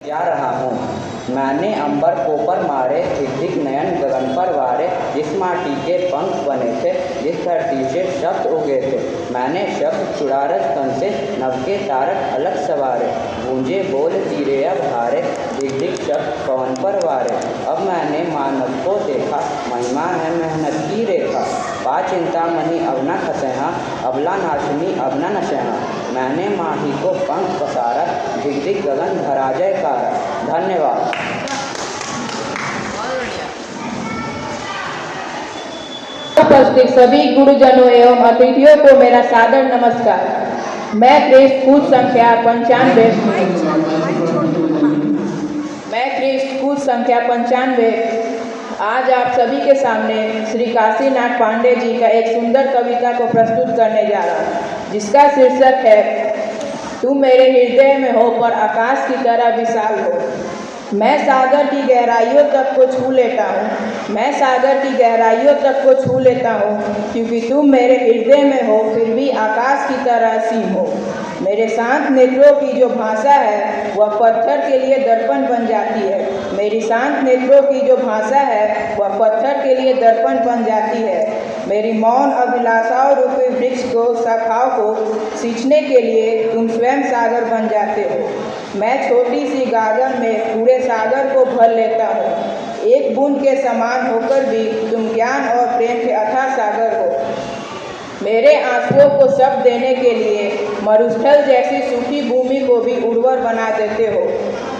जा रहा हूँ। मैंने अंबर को पर मारे, धिक नयन गगन पर वारे, जिस माटी के पंख बने थे, जिस धरती से शब्द उगे थे। मैंने शब्द छुड़ारत तन से, नभ के तारक अलग सवारे, गूंजे बोल तीरे अब हारे, धिक शब्द पवन पर वारे। अब मैंने मानव को देखा, महिमा है मेहनत की रेखा, पा चिंता मनी अब न खसेहा, अबला नाचनी अब न नशेहा। मैंने माही को पंख पसारा, धिक गगन धरा जयकारा। धन्यवाद। उपस्थित सभी गुरुजनों एवं अतिथियों को मेरा सादर नमस्कार। मैं क्रिस्त संख्या 95 आज आप सभी के सामने श्री काशीनाथ पांडे जी का एक सुंदर कविता को प्रस्तुत करने जा रहा हूँ, जिसका शीर्षक है तू मेरे हृदय में हो पर आकाश की तरह विशाल हो। मैं सागर की गहराइयों तक को छू लेता हूँ, मैं सागर की गहराइयों तक को छू लेता हूँ, क्योंकि तुम मेरे हृदय में हो फिर भी आकाश की तरह असीम हो। मेरे शांत नेत्रों की जो भाषा है वह पत्थर के लिए दर्पण बन जाती है। मेरी शांत नेत्रों की जो भाषा है वह पत्थर के लिए दर्पण बन जाती है। मेरी मौन अभिलाषाओं रूपी वृक्ष को शाखाओं को सींचने के लिए तुम स्वयं सागर बन जाते हो। मैं छोटी सी गागर में पूरे सागर को भर लेता हूँ। एक बूंद के समान होकर भी तुम ज्ञान और प्रेम के अथाह सागर हो। मेरे आंसुओं को शब्द देने के लिए मरुस्थल जैसी सूखी भूमि को भी उर्वर बना देते हो।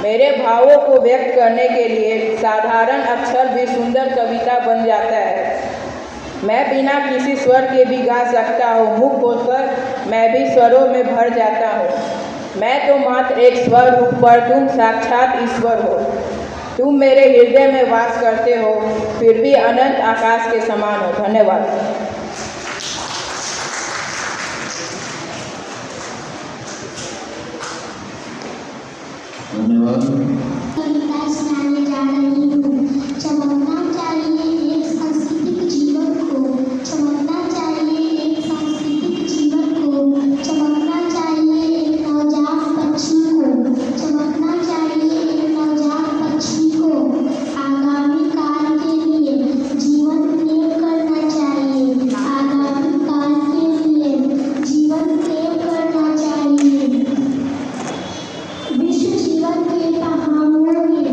मेरे भावों को व्यक्त करने के लिए साधारण अक्षर भी सुंदर कविता बन जाता है। मैं बिना किसी स्वर के भी गा सकता हूँ, मुख खोलकर मैं भी स्वरों में भर जाता हूँ। मैं तो मात्र एक स्वर हूँ पर तुम साक्षात ईश्वर हो। तुम मेरे हृदय में वास करते हो फिर भी अनंत आकाश के समान हो। धन्यवाद। जीवन के पहाड़ों में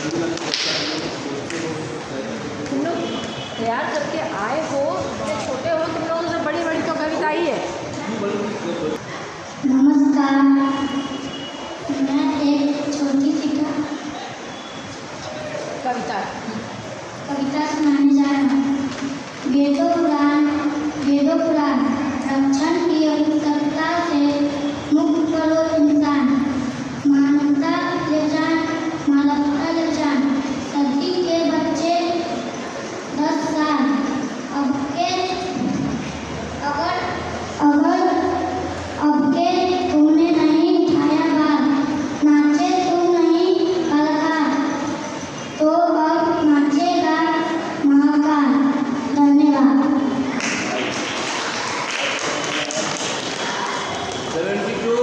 तुम लोग तैयार करके आए हो, इतने छोटे हो तुम लोगों से, बड़ी बड़ी तो कविता ही है। नमस्कार, मैं एक छोटी सी कविता सुनाने जा रहा हूँ। वेदों पुराण रक्षण की आवश्यकता से मुक्त करो इंसान, मानवता ले जान सदी के बच्चे 10 साल अब के तुमने नहीं उठाया बाल, नाचे तुम नहीं कलाकार, तो अब नाचेगा महाकाल। धन्यवाद। 72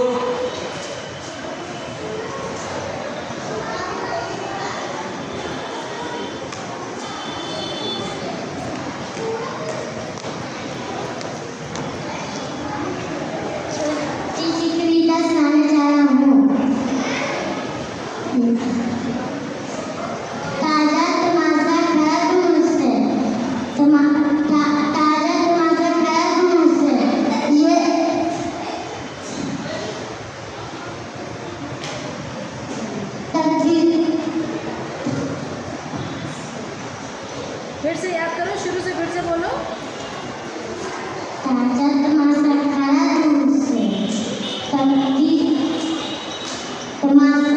इसी कविता सुनाने जा रहा हूँ। ताजा तमाशा खाया तुम मुझसे, ताजा तमाशा खाया तुम मुझसे, ये तकदीर। फिर से याद करो, शुरू से फिर से बोलो। ताजा तमाशा खाया तुम मुझसे, तकदीर तमाशा।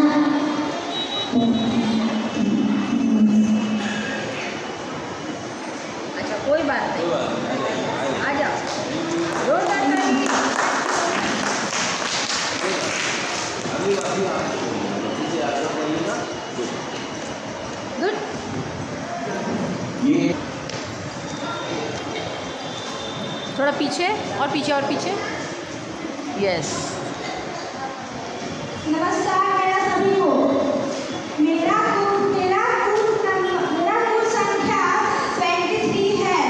अच्छा कोई बात नहीं, आ जाओ, जोरदार ताली। गुड। ये थोड़ा पीछे और पीछे और पीछे। यस। नमस्कार मेरा सभी को। मेरा कुल संख्या 23 है।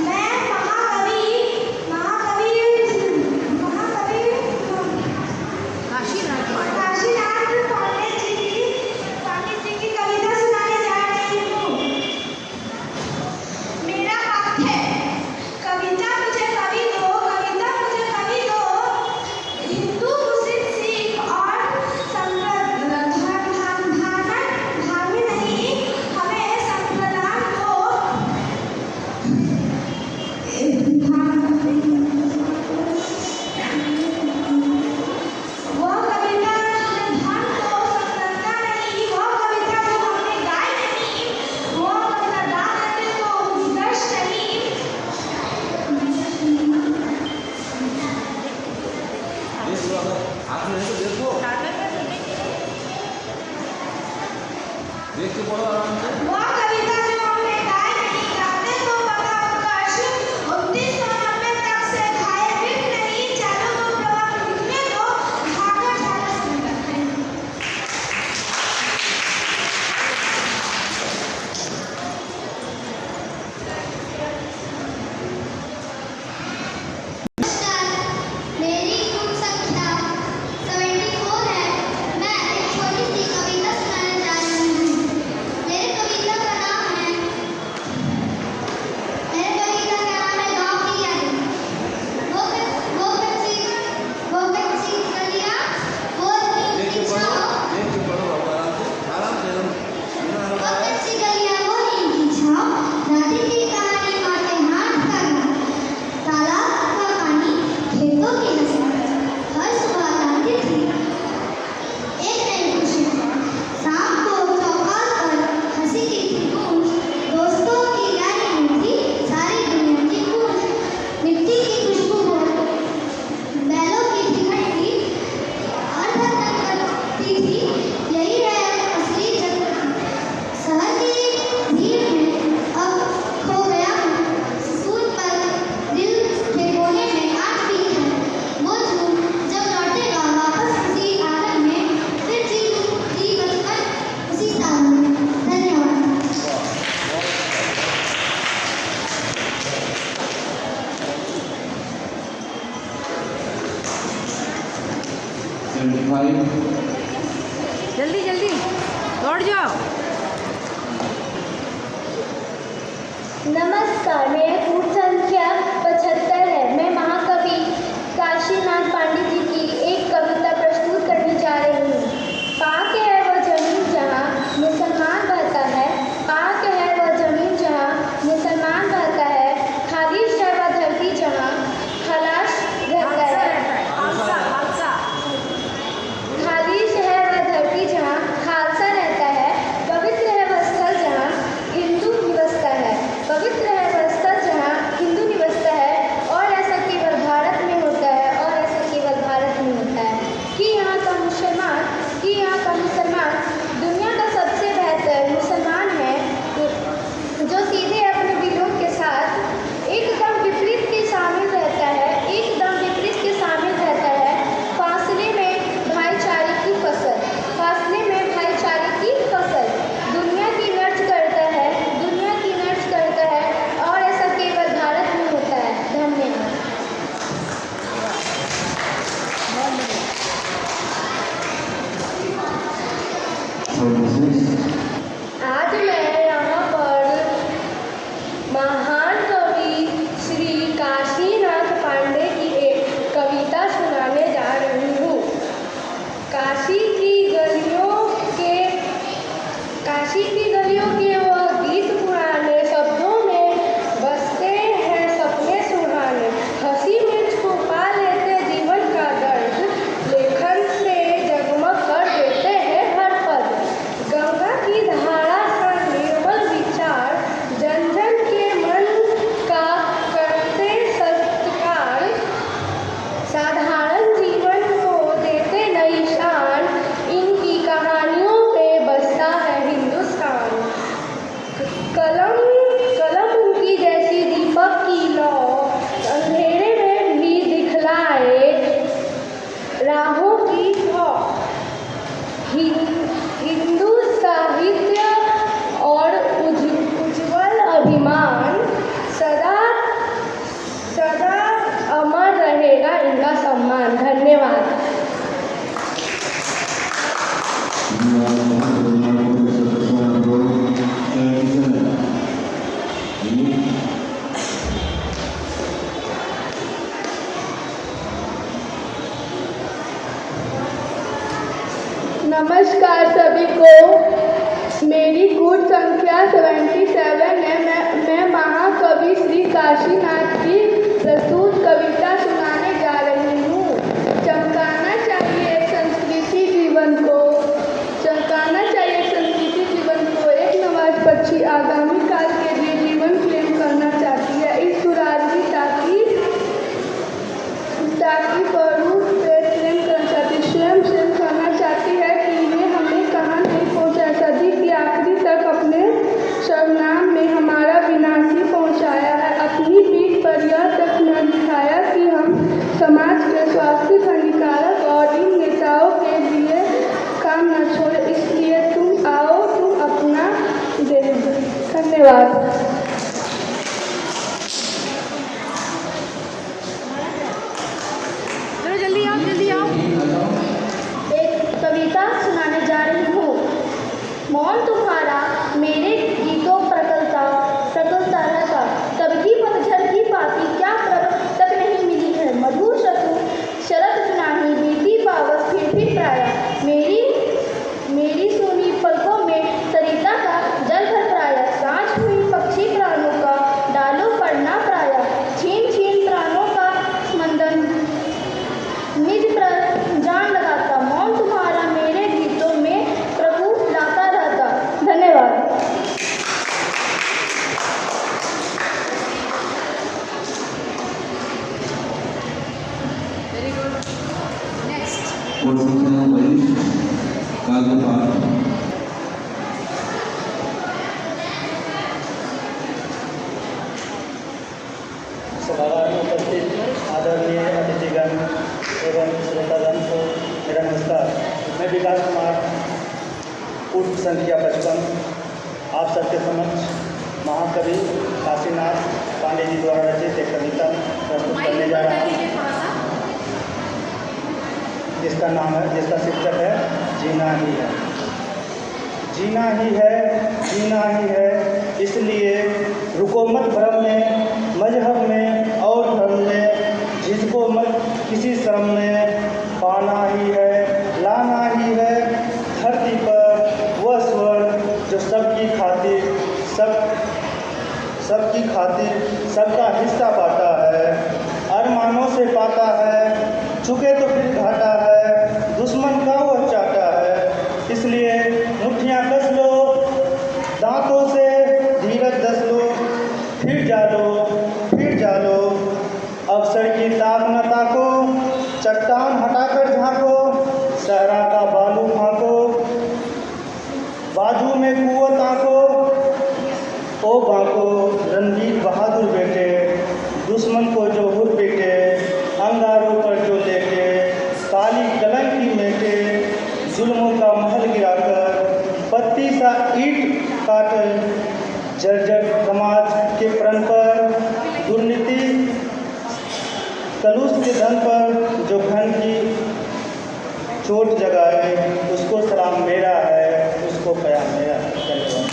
मैं महाकवि काशीनाथ पांडे। काशीनाथ पांडे जी की कविता सुनाने जा रही हूँ। मेरा पाठ है, कविता मुझे कवि दो, कविता मुझे कवि दो। हिंदू मुस्लिम सिख और भावी नहीं, हमें संप्रदान को वो कविता धन को संप्रदान नहीं, वो कविता जो हमने गाई नहीं, वो कविता गा देते तो निष्कर्ष नहीं। देख लो, अगर हाथ में है तो देखो, देख के पढ़ो आराम से। वो कविता जो हमने गाई नहीं, गाते तो बड़ा उत्कर्ष। 1990 तक से खाए बिक नहीं, चलो तो प्रभाव लिखने दो, भागा झाला सुंदर है। मेरी कुल संख्या 74 है। मैं एक छोटी सी कविता सुनाने जा रही हूँ। मेरे कविता का नमस्कार, मेरा कूट संख्या 75 है। मैं महाकवि काशीनाथ पांडे जी की एक कविता प्रस्तुत करने जा रही हूँ। पाक है वह जमीन जहाँ मुसलमान रहता है, पाक है वह जमीन जहाँ मुसलमान रहता है, खालिश है वह धरती जहाँ खलाश रहता है, खालिश है वह धरती जहाँ खालसा रहता है, पवित्र है वह स्थल जहाँ हिंदू निवसता है, पवित्र है वह स्थल जहाँ हिंदू निवसता है। और ऐसा केवल भारत में होता है, और ऐसा केवल भारत में होता है कि यहाँ का मुसलमान दुनिया का सबसे बेहतर मुसलमान है, जो सीधे अपने दिलों के साथ एकदम विपरीत के शामिल रहता है, एकदम विपरीत के शामिल रहता है। फासले में भाईचारे की फसल, फासले में भाईचारे की फसल दुनिया की नर्च करता है, दुनिया की नर्च करता है। और ऐसा केवल भारत में होता है। धन्यवाद। आज मैं यहाँ पर महान कवि श्री काशीनाथ पांडे की एक कविता सुनाने जा रही हूँ। काशी की गलियों के वह गीत पुराने शब्दों में बसते हैं सपने सुहाने, हंसी मिर्च को पा लेते जीवन का दर्द, लेखन से जगमग कर देते हैं हर पद। गंगा की धारा का निर्मल विचार, जन जन के मन का करते सत्कार, साधारण जीवन को देते नई शान, इनकी कहानियों में बसता है हिंदुस्तान। कलम उनकी जैसी दीपक की लौ, अंधेरे में भी दिखलाए राहों की छां। हिंदू साहित्य और उज्जवल अभिमान, सदा सदा अमर रहेगा इनका सम्मान। धन्यवाद। नमस्कार सभी को। मेरी कूट संख्या 77 है। मैं महाकवि श्री काशीनाथ की प्रस्तुत कविता सुनाने जा रही हूँ। चमकाना चाहिए संस्कृति जीवन को, चमकाना चाहिए संस्कृति जीवन को। एक नवाज पक्षी आगामी काल के लिए जीवन क्लेम करना चाहती है। इस सुराजी ताकि स्वरूप पे क्लेम करना चाहती है, स्वयं से कहना चाहती है कि इन्हें हमें कहाँ नहीं पहुँचा, सदी की आखिरी तक अपने सर्वनाम में हमारा विनाशी पहुँचाया है। अपनी पीठ पर यह तक न दिखाया कि हम समाज के स्वास्थ्य हानिकारक और इन नेताओं के लिए काम न छोड़े। इसलिए तुम आओ, तुम अपना दे दो। धन्यवाद। जल्दी आओ। एक कविता सुनाने जा रही हूँ। मौन तुम्हारा मेरे गीतों प्रकलता रहता, कभी की पतझड़ की पाती क्या प्रभ तक नहीं मिली है। मधुर शरद सुनाही बीती पावस फिर भी प्राय, मेरी सोनी पलकों में सरिता का जल भर प्राय। सांझ हुई पक्षी प्राणों का डालो पड़ना प्राय, छीन छीन प्राणों का स्मंदन निज जान लगाता। मौन तुम्हारा मेरे गीतों में प्रभु लाता रहता। धन्यवाद। Very good. नेक्स्ट। सभागार में उपस्थित आदरणीय अतिथिगण एवं श्रोतागण को मेरा नमस्कार। मैं विकास कुमार, कूट संख्या 55, आप सबके समक्ष महाकवि काशीनाथ पांडे जी द्वारा रचित एक कविता प्रस्तुत करने जा रहा हूँ, जिसका शीर्षक है जीना ही है। जीना ही है, जीना ही है, इसलिए रुको मत जो सबकी खातिर सबका हिस्सा पाता है, अरमानों से पाता है, चुके तो फिर घाटा है, दुश्मन का वह चाहता है। इसलिए मुट्ठियाँ कस लो, दांतों से धीरज दस लो, फिर जा लो, अवसर की ताक न ताको, चट्टान हटाकर झांको, सहरा का बालू फांको, बाजू में कुवत आंको, ओ बांको रणजीत बहादुर बेटे, दुश्मन को जो हुर बेटे, अंगारों पर जो लेके, काली कलंकी मेटे, जुल्मों का महल गिराकर, पत्ती सा ईंट काट, जर्जर समाज के प्रण पर, दुर्नीति कलुष के धन पर जो घन की चोट जगाए, उसको सलाम मेरा है, उसको प्यार मेरा है। धन्यवाद।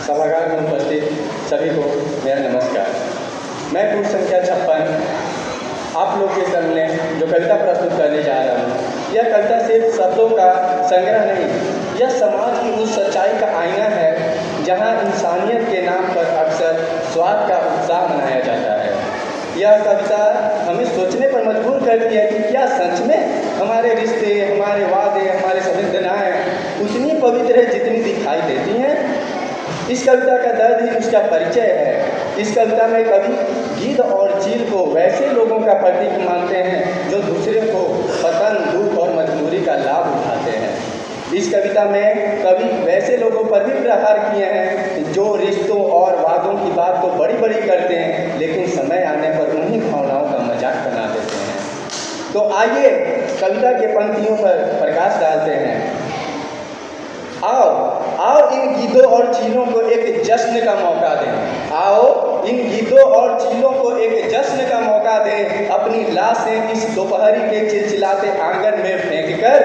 सभागार में उपस्थित सभी को मेरा नमस्कार। मैं पूर्व संख्या 56 आप लोग के सामने जो कविता प्रस्तुत करने जा रहा हूँ, यह कविता सिर्फ शब्दों का संग्रह नहीं, यह समाज की उस सच्चाई का आईना है जहाँ इंसानियत के नाम पर अक्सर स्वार्थ का उत्साह मनाया जाता है। यह कविता हमें सोचने पर मजबूर करती है कि क्या सच में हमारे रिश्ते, हमारे वादे, हमारे संवेदनाएं उतनी पवित्र है जितनी दिखाई देती हैं। इस कविता का दर्द ही उसका परिचय है। इस कविता में कवि गिद्ध और चील को वैसे लोगों का प्रतीक मानते हैं जो दूसरे को पतन, दुख और मजबूरी का लाभ उठाते हैं। इस कविता में कवि वैसे लोगों पर भी प्रहार किए हैं जो रिश्तों और वादों की बात तो बड़ी बड़ी करते हैं, लेकिन समय आने पर उन्हीं भावनाओं का मजाक बना देते हैं। तो आइए कविता के पंक्तियों पर प्रकाश डालते हैं। आओ इन गिद्धों और चीलों को एक जश्न का मौका दें। आओ इन गिद्धों और चीलों को एक जश्न का मौका दें। अपनी लाशें इस दोपहरी के चिलचिलाते आंगन में फेंककर,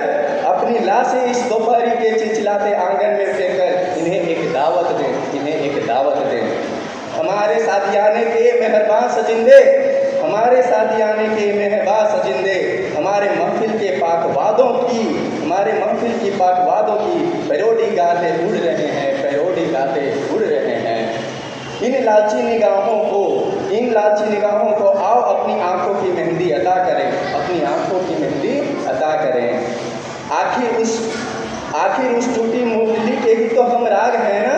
अपनी लाशें इस दोपहरी के चिलचिलाते आंगन में फेंककर इन्हें एक दावत दें, इन्हें एक दावत दें। हमारे सादियाने के मेहरबान सजिंदे, हमारे सादियाने के मेहरबान सजिंदे, हमारे महफिल के पाक वादों की, हमारे महफिल की पाक वादों की पैरोडी गाते उड़ रहे हैं, पैरोडी गाते उड़ रहे हैं। इन लालची निगाहों को आओ अपनी आंखों की मेहंदी अता करें, अपनी आंखों की मेहंदी अता करें। आखिर उस टूटी मुरली के ही तो हम राग हैं ना,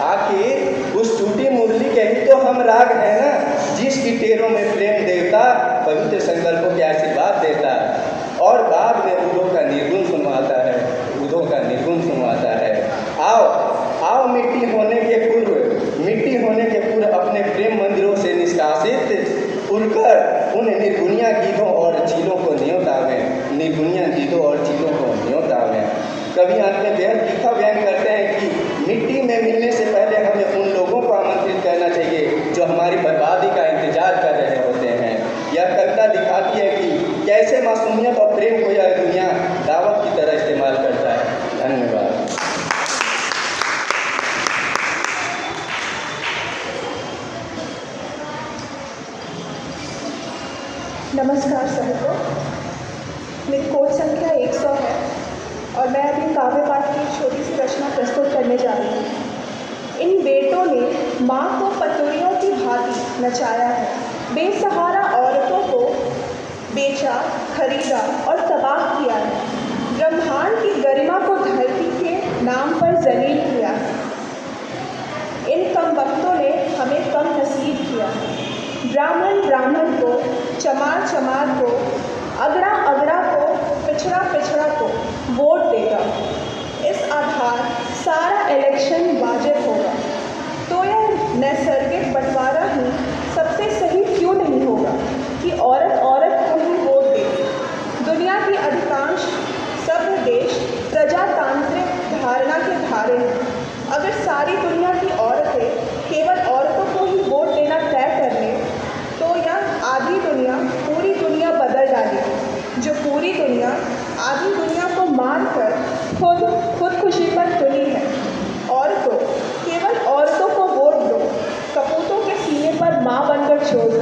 आखिर उस टूटी मुरली के ही तो हम राग हैं ना, जिसकी टेरों में प्रेम देवता पवित्र संकल्पों के आशीर्वाद देता और बाद में उदों का निर्गुण सुनवाता है, उदों का निर्गुण सुनवाता है। आओ मिट्टी होने के पूर्व अपने प्रेम मंदिरों से निष्कासित उड़कर उन निर्गुणिया गीतों और चीलों को न्योतावें, निर्गुणिया गीतों और चीलों को न्योतावें। कवि अंत में बेहद तीखा व्यंग करते हैं कि मिट्टी में मिलने से पहले हमें उन लोगों को आमंत्रित करना चाहिए जो हमारी बर्बादी का इंतजार कर रहे होते हैं। यह कविता दिखाती है कि कैसे मासूमियत और प्रेम को यह दुनिया दावत की तरह इस्तेमाल करता है। धन्यवाद। नमस्कार सभी को। मेरी कोड संख्या 100 है और मैं अभी काव्य पाठ की छोटी सी रचना प्रस्तुत करने जा रही हूँ। इन बेटों ने माँ को पतुड़ियों की भांति नचाया है, बेसहारा औरतों को बेचा, खरीदा और तबाह किया है, ब्रह्मांड की गरिमा को धरती के नाम पर जलील किया है। इन कम वक्तों ने हमें कम नसीब किया। ब्राह्मण को, चमार को, अगड़ा को, पिछड़ा को वोट देगा। इस आधार सारा इलेक्शन वाजिब होगा। तो यह नैसर्गिक बंटवारा ही सबसे सही क्यों नहीं होगा कि औरत को ही वोट देगी। दुनिया की अधिकांश सभ्य देश प्रजातांत्रिक धारणा के धारे हैं। अगर सारी दुनिया की औरतें केवल औरतों को ही वोट देना तय कर लें तो यह आधी दुनिया पूरी दुनिया बदल डालेगी, जो पूरी दुनिया आधी दुनिया को मार कर खुदकुशी पर तुली है। औरतों, केवल औरतों को वोट दो, कपूतों के सीने पर माँ बनकर छोड़ दो।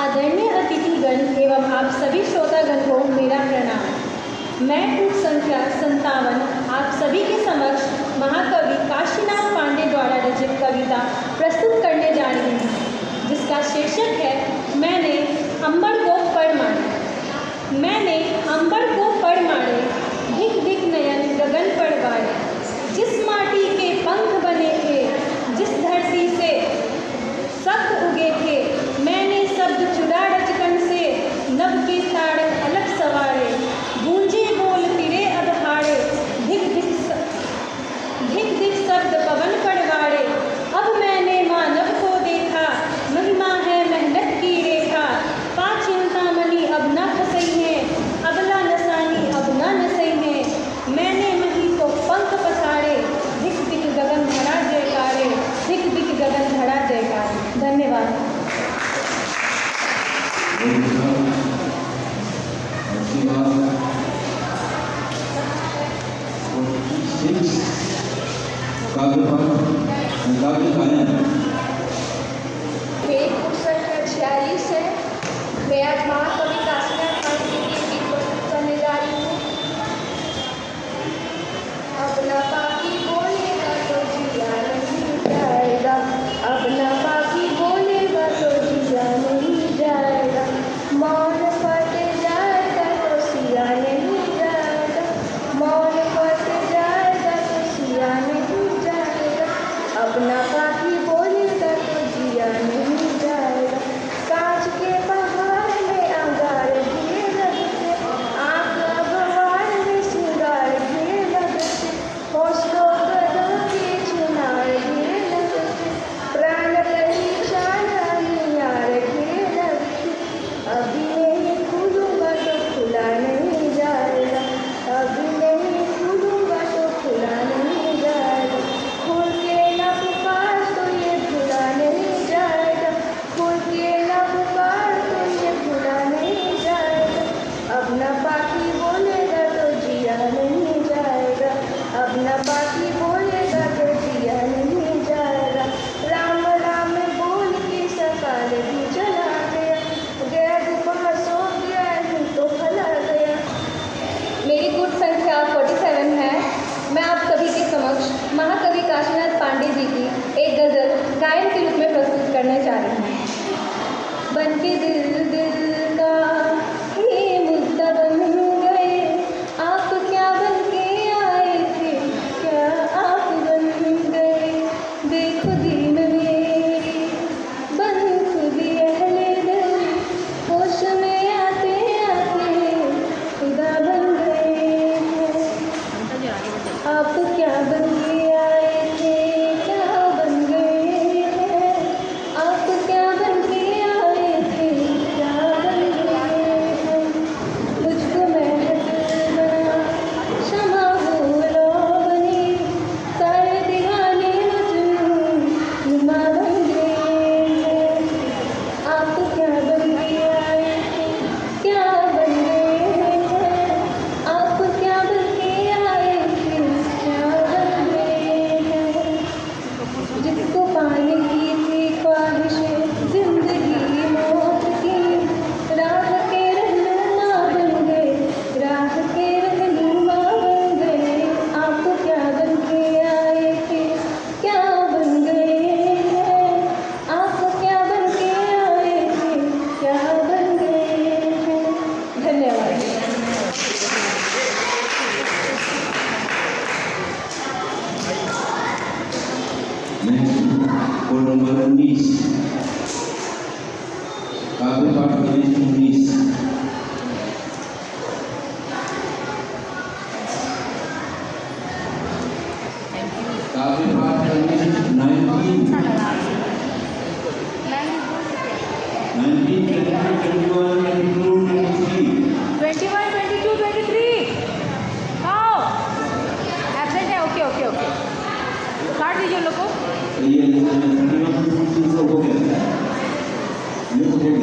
आदरणीय अतिथिगण एवं आप सभी श्रोतागण को मेरा प्रणाम। मैं कूट संख्या 57 आप सभी के समक्ष महाकवि काशीनाथ पांडे द्वारा रचित कविता प्रस्तुत करने जा रही हूँ, जिसका शीर्षक है मैंने अंबर को पढ़ मारे। मैंने अंबर को पढ़ मारे, धिक धिक नयन गगन पर वारे। जिस माटी के पंख बने थे, जिस धरती से शब्द उगे थे, मैंने शब्द चुरा रचकन से नभ के ताड़क अलग सवारे। गूंजे बोल तिरे अब हाड़े, धिक धिक शब्द पवन पड़वाड़े। अब मैंने मानव को देखा, महिमा है मेहनत की रेखा। पा चिंतामणि अब न फंसई है, अबला नसानी अब न नसई है। मैंने मही को पंख पसारे, धिक धिक गगन धरा जयकारे, धिक धिक गगन धरा जयकारे। धन्यवाद। मेरी कूट संख्या 46 है। मैं आज महाकवि काशीनाथ पांडे की गीत प्रस्तुत करने जा रही हूँ। अपना पाखी बोलेगा तो जिया नहीं जाएगा, अपना पाखी बोलेगा तो जिया नहीं जाएगा। मौन फट जाएगा तो सिया नहीं जाएगा, मौन फट जाएगा तो सिया नहीं जाएगा। अपना पाखी बोलेगा तो जिया नहीं जाएगा। कांच के पहाड़ में अंगार गिरे लगते, आँख अगवार में श्रृंगार गिरे लगते, हौसलों गदों के चुनार गिरे लगते, प्राण रही शान यार गिरे लगते। अभी नहीं खुलूंगा तो खुला नहीं जाएगा, अभी नहीं खुलूंगा तो खुला नहीं जाएगा। खुल के न पुकार तो ये खुला नहीं जाएगा, खुल के न पुकार तो ये खुला नहीं जाएगा। अपना पाखी बोलेगा तो जिया नहीं जाएगा, अपना पाखी बोलेगा तो जिया नहीं जाएगा। राम राम बोल के सकाल भी चला गया, गया दोपहर सो गया नहीं तो भला गया। मेरी कूट संख्या 47 है। मैं आप सभी के समक्ष महाकवि काशीनाथ पांडे जी की एक गज़ल गायन के रूप में प्रस्तुत करने जा रही हूँ। बन के दिल दिल का ये मुद्दा बन गए, आप क्या बन के आए थे, क्या आप बन गए। देखो दीन मेरी बन खुदी अहले दिल, होश में आते आते खुदा बन गए हैं। आप क्या बन के आए थे, क्या बन गए हैं। आप क्या बन के आए थे, क्या बन गए हैं। मुझको महफिल बना शमा हुआ बनी, सारे दीवाने मजनून नुमा बन गए हैं। आप क्या बन के आए थे, क्या बन गए हैं। आप क्या बन के आए थे, क्या बन गए हैं। जिसको पाने की थी ख्वाहिशें जिंदगी मौत की, राह के रहनुमा बन गए, राह के रहनुमा बन गए। आप क्या बन के आए थे, क्या बन गए हैं। आप क्या बन के आए थे, क्या बन गए हैं। धन्यवाद। कोड नंबर 19 काव्य पाठ 19 काव्य पाठ 19 21, 22, 23 आओ। एब्सेंट है। ओके ओके ओके, काट दीजिए उन लोग को। ये 31 हो गया, ये हो गया।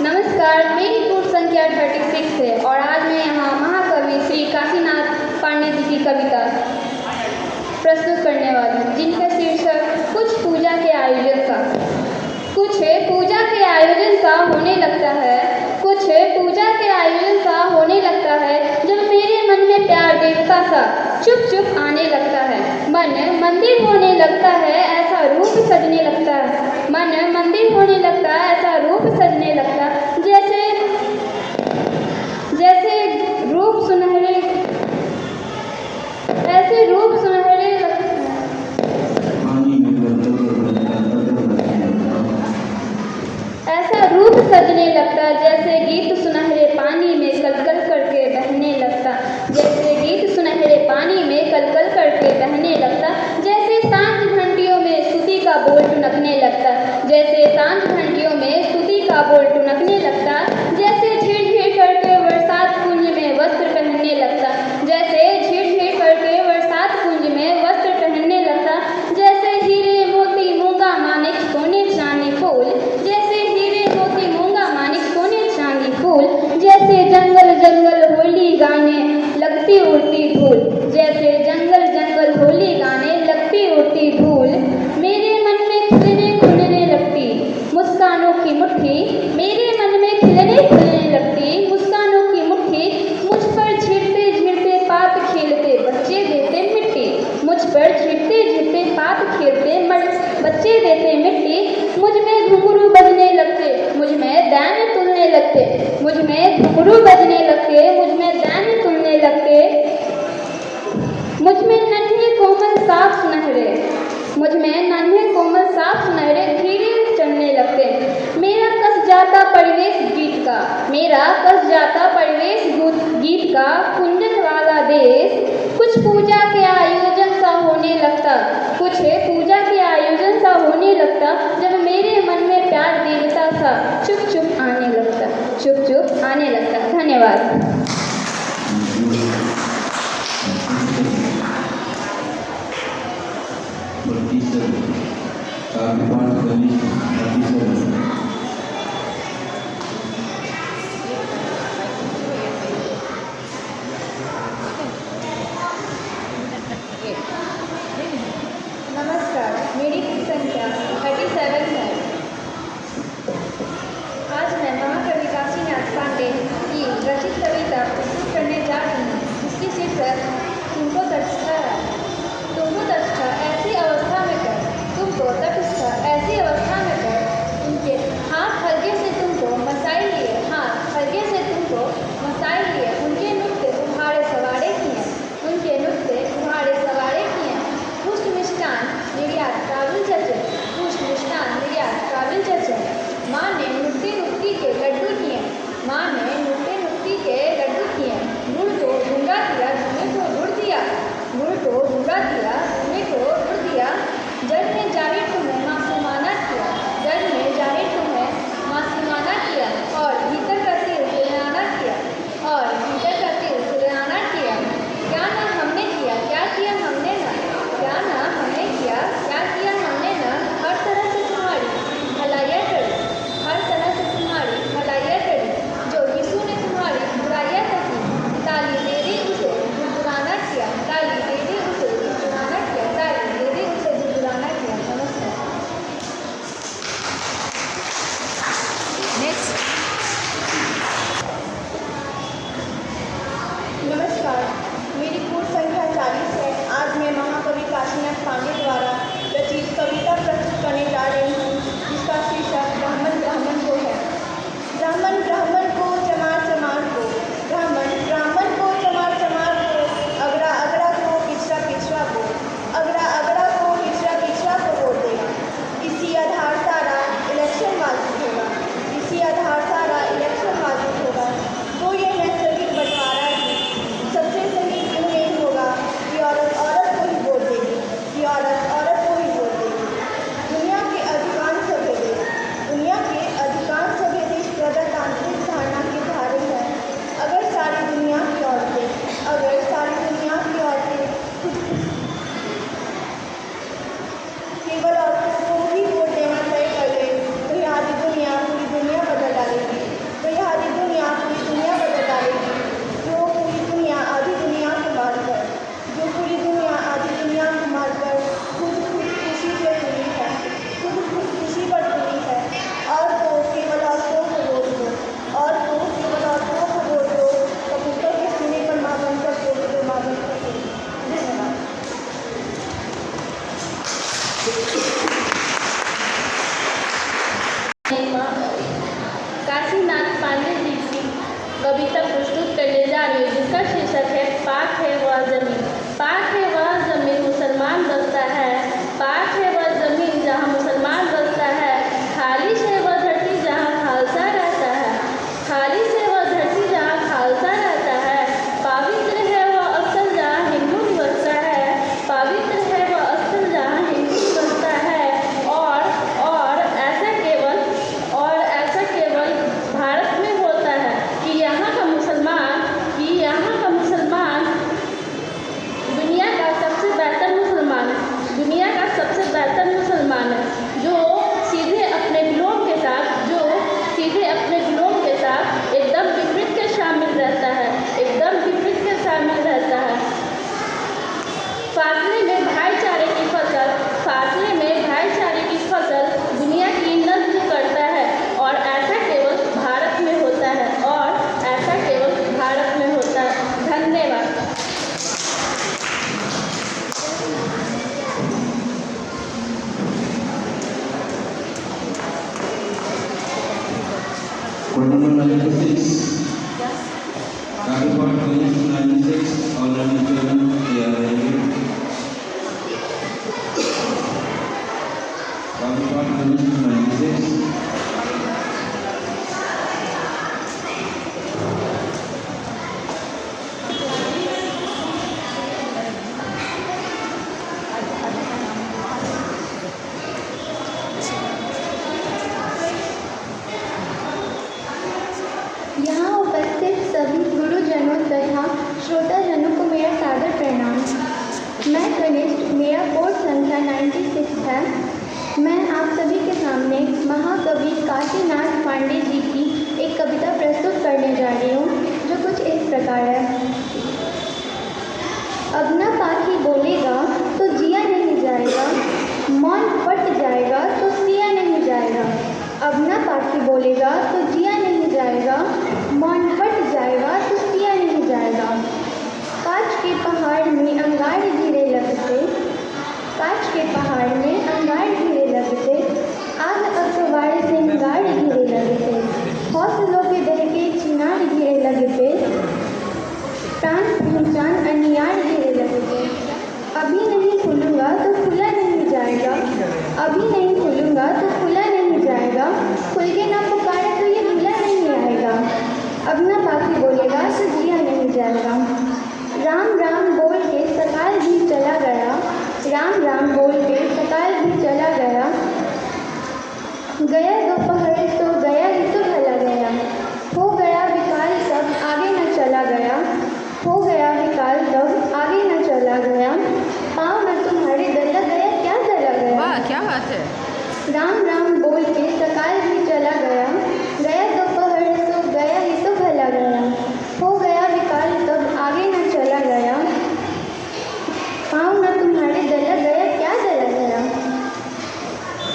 नमस्कार, मेरी कूट संख्या 36 है और आज मैं यहाँ महाकवि श्री काशीनाथ पांडे जी की कविता प्रस्तुत करने वाली हूँ, जिनका शीर्षक कुछ पूजा के आयोजन का। कुछ पूजा के आयोजन सा होने लगता है, कुछ पूजा के आयोजन सा होने लगता है, जब मेरे मन में प्यार देवता सा चुप चुप आने लगता है। मन मंदिर होने लगता है, ऐसा रूप सजने लगता है। मन मंदिर होने लगता है, ऐसा रूप सजने लगता है, जैसे रूप सुनहरे, ऐसे रूप सुनहरे लगता है। ऐसा रूप सजने लगता, जैसे गीत सुनहरे पानी में कलकल करके बहने लगता, जैसे गीत सुनहरे पानी में कलकल करके बहने लगता, जैसे सांझ घंटियों में स्तुति का बोल टुनकने लगता, जैसे सांझ घंटियों में स्तुति का बोल टुनकने लगता, जैसे झिर-झिर करके बरसात कुंज में वस्त्र पहनने लगता, जैसे झिर-झिर करके बरसात कुंज में वस्त्र पहनने लगता, जैसे हीरे मोती मूंगा मानिक सोने चांदी फूल, जैसे हीरे मोती मूंगा मानिक सोने चांदी फूल, जैसे जंगल जंगल होली गाने लगती उड़ती धूल, जैसे जंगल जंगल होली गाने लगती उड़ती धूल, मेरे मन में खिलने खुलने लगती मुस्कानों की मुट्ठी, मेरे मन में खिलने खुलने लगती मुस्कानों की मुट्ठी, मुझ पर झिरते झिरते पात खेलते बच्चे देते मिट्टी, मुझ पर झिरते झिरते पात खेलते बच्चे देते मिट्टी, मुझ में घुंघरू बजने लगते, मुझ में दैन तुलने लगते, मुझ में घुंघरू बजने लगते, मुझ में दैन तुलने लगते, मुझ में नन्हे कोमल साफ सुनहरे, मुझ में नन्हे कोमल साफ सुनहरे धीरे चढ़ने लगते, मेरा कस जाता परिवेश गीत का, मेरा कस जाता परिवेश गीत का कुंजन वाला देश, कुछ पूजा के आयोजन सा होने लगता, कुछ पूजा के आयोजन सा होने लगता, जब मेरे मन में प्यार देवता सा चुप चुप आने लगता, चुप चुप आने लगता। धन्यवाद। नमस्कार, मेरी संख्या 37 है। आज मैं महाकवि काशीनाथ पांडे की रचित कविता कविता प्रस्तुत करने जा रही हूँ जिसका शीर्षक है पाक है वह ज़मीन। पाक है वह ज़मीन मुसलमान बसता है, पाक है वह ज़मीन जहाँ मुसलमान बसता है। खालिश है वह धरती जहाँ खालसा रहता है, खालिश है वह धरती जहाँ खालसा रहता है। पवित्र है वह स्थल जहाँ हिंदू निवसता है, पवित्र है वह स्थल जहाँ हिंदू निवसता है। और ऐसा केवल भारत में होता है कि यहाँ का मुसलमान दुनिया का सबसे बेहतर मुसलमान है, दुनिया का सबसे बेहतर मुसलमान है, जो सीधे अपने गुलाम के साथ एकदम विपरीत के शामिल रहता है, एकदम विपरीत के शामिल रहता है। फासले में भाईचारे की फसल दुनिया की नस्ल करता है और ऐसा केवल भारत में होता है, धन्यवाद। Code number 96. Kavi Path Ganesh 96 और 97 तैयार रहेंगे। Kavi Path Ganesh 96. यहाँ उपस्थित सभी गुरुजनों तथा श्रोताजनों को मेरा सादर प्रणाम। मैं कनिष्ठ, मेरा कोड संख्या 96 है। मैं आप सभी के सामने महाकवि काशीनाथ पांडे जी की एक कविता प्रस्तुत करने जा रही हूँ जो कुछ इस प्रकार है। अब ना पाखी बोलेगा तो जिया नहीं जाएगा, मौन फट जाएगा तो सिया नहीं जाएगा। अब ना पाखी बोलेगा तो जिया नहीं जाएगा, मौन फट जाएगा तो सिया नहीं जाएगा। कांच के पहाड़ में अंगार गिरे लगते, कांच के पहाड़ में अंगार गिरे लगते, आग अखबार से अंगार गिरे लगते, हौसलों के दहके चिनार गिरे लगते, प्राण पहचान अनियार गिरे लगते। अभी नहीं खुलूँगा तो खुला नहीं जाएगा, अभी नहीं खुलूँगा तो खुला नहीं जाएगा, खुल के ना पुकारे तो ये खुला नहीं आएगा। अब ना बाकी बोलेगा तो जिया नहीं जाएगा। राम राम बोल के सकाल भी चला गया, राम राम बोल के सकाल भी चला गया। गया दोपहर तो गया ही तो भला गया, हो गया विकाल तब आगे न चला गया, हो गया विकाल तब आगे न चला गया। पाँव में तुम्हारे दला गया क्या दला गया। वाह, क्या बात है। राम राम बोल के सकाल भी चला गया, गया दोपहर तो गया ही तो भला गया, हो गया विकाल तब आगे न चला गया। पाँव न तुम्हारे दला गया क्या दला गया।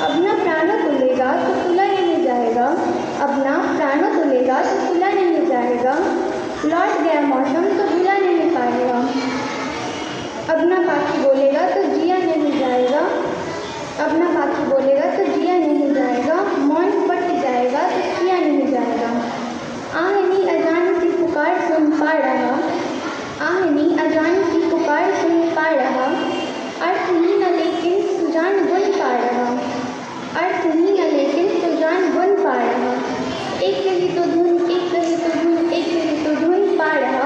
अपना प्राणों तुलेगा तो तुला नहीं जाएगा, अपना प्राणों तुलेगा तो तुला नहीं जाएगा। लौट गया मौसम तो भुला नहीं पाएगा। अपना पाखी बोलेगा तो जिया नहीं जाएगा, अपना पाखी बोलेगा तो जिया नहीं जाएगा, मौन फट जाएगा तो किया नहीं जाएगा। आहनी अजान की पुकार सुन पा रहा, आहनी अजान की पुकार सुन पा रहा, अर्थहीन लेकिन सुजान बुन पा रहा, अर्थहीन लेकिन सुजान बुन पा रहा। एक ही तो धुन, एक ही तो धुन, एक ही तो धुन पा रहा।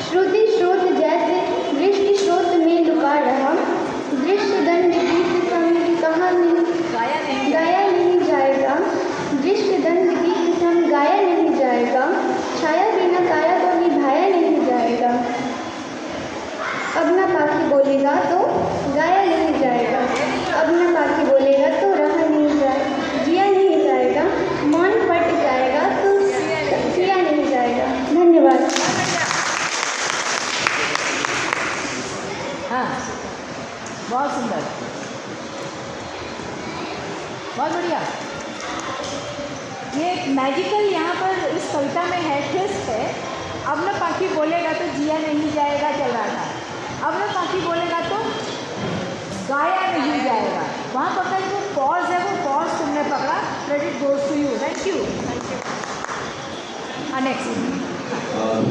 श्रुति स्रोत जैसे दृष्टि स्रोत में लुका रहा, दृश्य दंड गीत संग कहाँ नहीं गाया नहीं जाएगा, दृश्य दंड गीत संग गाया नहीं जाएगा। छाया बिना काया को निभाया नहीं जाएगा। अब ना पाखी बोलेगा तो गाया नहीं जाएगा, अब ना पाखी बोलेगा तो रहा नहीं जाएगा, जिया नहीं जाएगा, मौन फट जाएगा तो सिया नहीं जाएगा। धन्यवाद। हाँ, बहुत सुंदर, बहुत बढ़िया। ये एक मैजिकल यहाँ पर इस कविता में है, ट्विस्ट है। अब ना पाखी बोलेगा तो जिया नहीं जाएगा चल रहा था, अब ना पाखी बोलेगा तो गाया नहीं जाएगा। वहाँ पकड़ जो पॉज है वो पॉज तुमने पकड़ा। Credit goes to you, thank you. Next और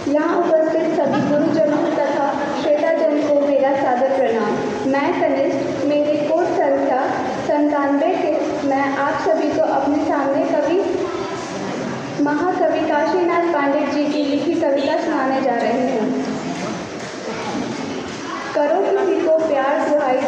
यहाँ उपस्थित सभी गुरुजनों तथा श्वेताजन को मेरा सादर प्रणाम। मैं कनिष्ठ, मेरी कोट संख्या 97 के मैं आप सभी को अपने सामने महाकवि काशीनाथ पांडे जी की लिखी कविता सुनाने जा रही हूँ। करो किसी को प्यार दुहाई